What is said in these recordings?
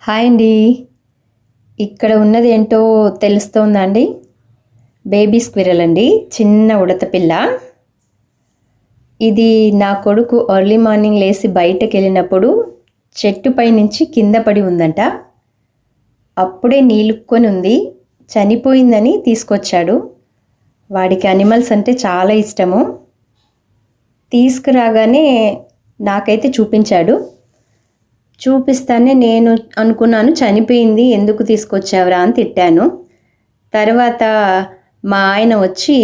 Hi అండి. ఇక్కడ ఉన్నది ఏంటో తెలుస్తోందా అండి? బేబీ స్క్విరల్ అండి. చిన్న ఉడత పిల్ల. ఇది నా కొడుకు ఎర్లీ మార్నింగ్ లేసి బయటకెళ్ళినప్పుడు చెట్టుపై నుంచి కింద పడి ఉందంట. అప్పుడే నీలుక్కొని ఉంది. చనిపోయిందని తీసుకొచ్చాడు. వాడికి అనిమల్స్ అంటే చాలా ఇష్టము. తీసుకురాగానే నాకైతే చూపించాడు. చూపిస్తానే నేను అనుకున్నాను చనిపోయింది, ఎందుకు తీసుకొచ్చావురా అని తిట్టాను. తర్వాత మా ఆయన వచ్చి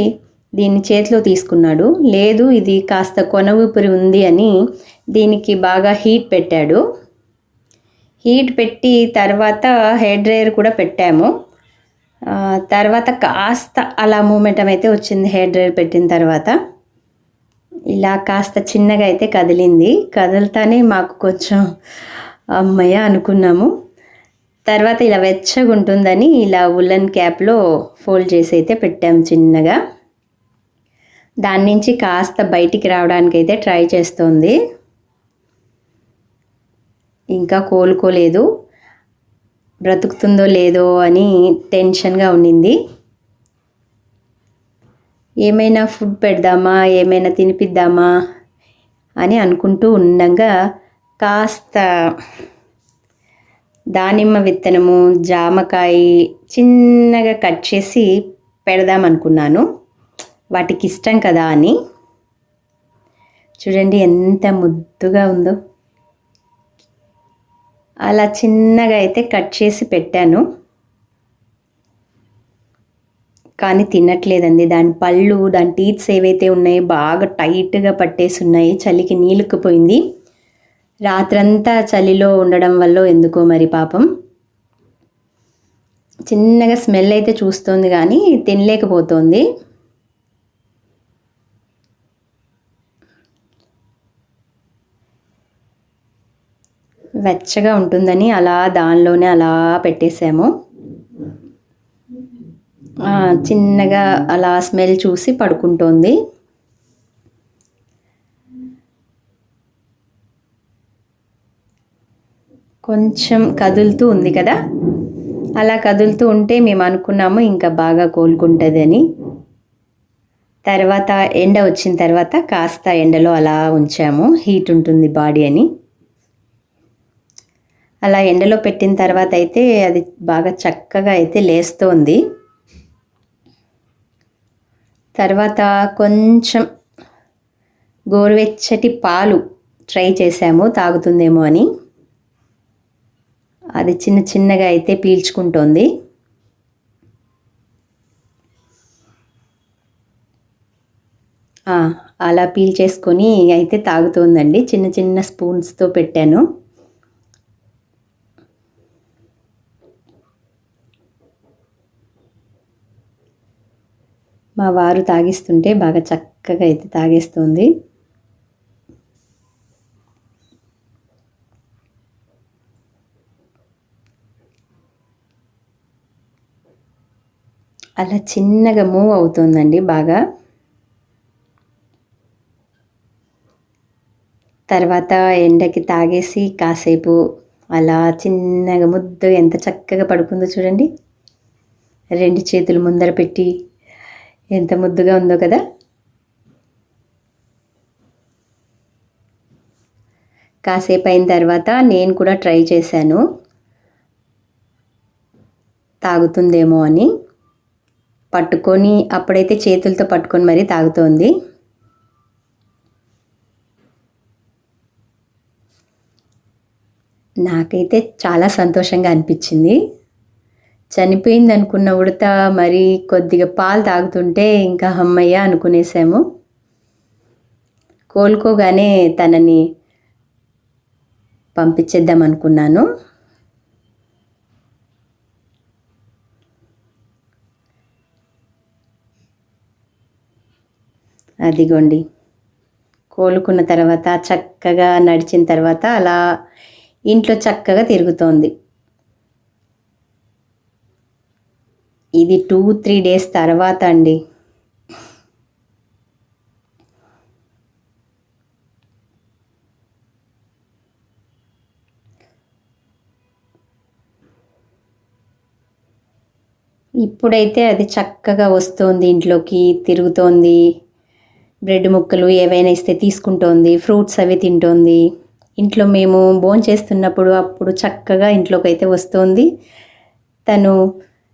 దీన్ని చేతిలో తీసుకున్నాడు. లేదు, ఇది కాస్త కొన ఊపిరి ఉంది అని దీనికి బాగా హీట్ పెట్టాడు. హీట్ పెట్టి తర్వాత హెయిర్ డ్రైయర్ కూడా పెట్టాము. తర్వాత కాస్త అలా మూమెంటం అయితే వచ్చింది. హెయిర్ డ్రైయర్ పెట్టిన తర్వాత ఇలా కాస్త చిన్నగా అయితే కదిలింది. కదులుతానే మాకు కొంచెం అమ్మయ్య అనుకున్నాము. తర్వాత ఇలా వెచ్చగా ఉంటుందని ఇలా ఉల్లన్ క్యాప్లో ఫోల్డ్ చేసి అయితే పెట్టాము చిన్నగా. దాని నుంచి కాస్త బయటికి రావడానికి అయితే ట్రై చేస్తోంది. ఇంకా కోలుకోలేదు. బ్రతుకుతుందో లేదో అని టెన్షన్గా ఉండింది. ఏమైనా ఫుడ్ పెడదామా, ఏమైనా తినిపిద్దామా అని అనుకుంటూ ఉండగా కాస్త దానిమ్మ విత్తనము, జామకాయ చిన్నగా కట్ చేసి పెడదామనుకున్నాను. వాటికి ఇష్టం కదా అని. చూడండి ఎంత ముద్దుగా ఉందో. అలా చిన్నగా అయితే కట్ చేసి పెట్టాను. కానీ తినట్లేదండి. దాని పళ్ళు, దాని టీత్స్ ఏవైతే ఉన్నాయో బాగా టైట్గా పట్టేసి ఉన్నాయి. చలికి నీలుక్కుపోయింది. రాత్రంతా చలిలో ఉండడం వల్ల ఎందుకో మరి పాపం చిన్నగా స్మెల్ అయితే చూస్తుంది కానీ తినలేకపోతుంది. వెచ్చగా ఉంటుందని అలా దానిలోనే అలా పెట్టేసాము. చిన్నగా అలా స్మెల్ చూసి పడుకుంటోంది. కొంచెం కదులుతూ ఉంది కదా, అలా కదులుతూ ఉంటే మేము అనుకున్నాము ఇంకా బాగా కోలుకుంటుంది అని. తర్వాత ఎండ వచ్చిన తర్వాత కాస్త ఎండలో అలా ఉంచాము, హీట్ ఉంటుంది బాడీ అని. అలా ఎండలో పెట్టిన తర్వాత అయితే అది బాగా చక్కగా అయితే లేస్తోంది. తర్వాత కొంచెం గోరువెచ్చటి పాలు ట్రై చేశాము తాగుతుందేమో అని. అది చిన్న చిన్నగా అయితే పీల్చుకుంటోంది. అలా పీల్చేసుకొని అయితే తాగుతోందండి. చిన్న చిన్న స్పూన్స్తో పెట్టాను. మా వారు తాగిస్తుంటే బాగా చక్కగా అయితే తాగేస్తుంది. అలా చిన్నగా మూవ్ అవుతుందండి బాగా. తర్వాత ఎండకి తాగేసి కాసేపు అలా చిన్నగా ముద్దుగా ఎంత చక్కగా పడుకుందో చూడండి. 2 చేతులు ముందర పెట్టి ఎంత ముద్దుగా ఉందో కదా. కాసేపు అయిన తర్వాత నేను కూడా ట్రై చేశాను తాగుతుందేమో అని. పట్టుకొని అప్పుడైతే చేతులతో పట్టుకొని మరీ తాగుతోంది. నాకైతే చాలా సంతోషంగా అనిపించింది. చనిపోయింది అనుకున్న ఉడత మరి కొద్దిగా పాలు తాగుతుంటే ఇంకా అమ్మయ్య అనుకునేసాము. కోలుకోగానే తనని పంపించేద్దాం అనుకున్నాను. అదిగోండి, కోలుకున్న తర్వాత చక్కగా నడిచిన తర్వాత అలా ఇంట్లో చక్కగా తిరుగుతోంది. ఇది 2-3 డేస్ తర్వాత అండి. ఇప్పుడైతే అది చక్కగా వస్తోంది, ఇంట్లోకి తిరుగుతోంది, బ్రెడ్ ముక్కలు ఏవైనా ఇస్తే తీసుకుంటోంది, ఫ్రూట్స్ అవి తింటోంది. ఇంట్లో మేము భోంచేస్తున్నప్పుడు అప్పుడు చక్కగా ఇంట్లోకి అయితే వస్తోంది. తను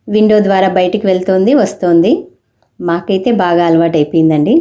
విండో ద్వారా బయటికి వెళ్తోంది, వస్తోంది. మాకైతే బాగా అలవాటైపోయిందండి.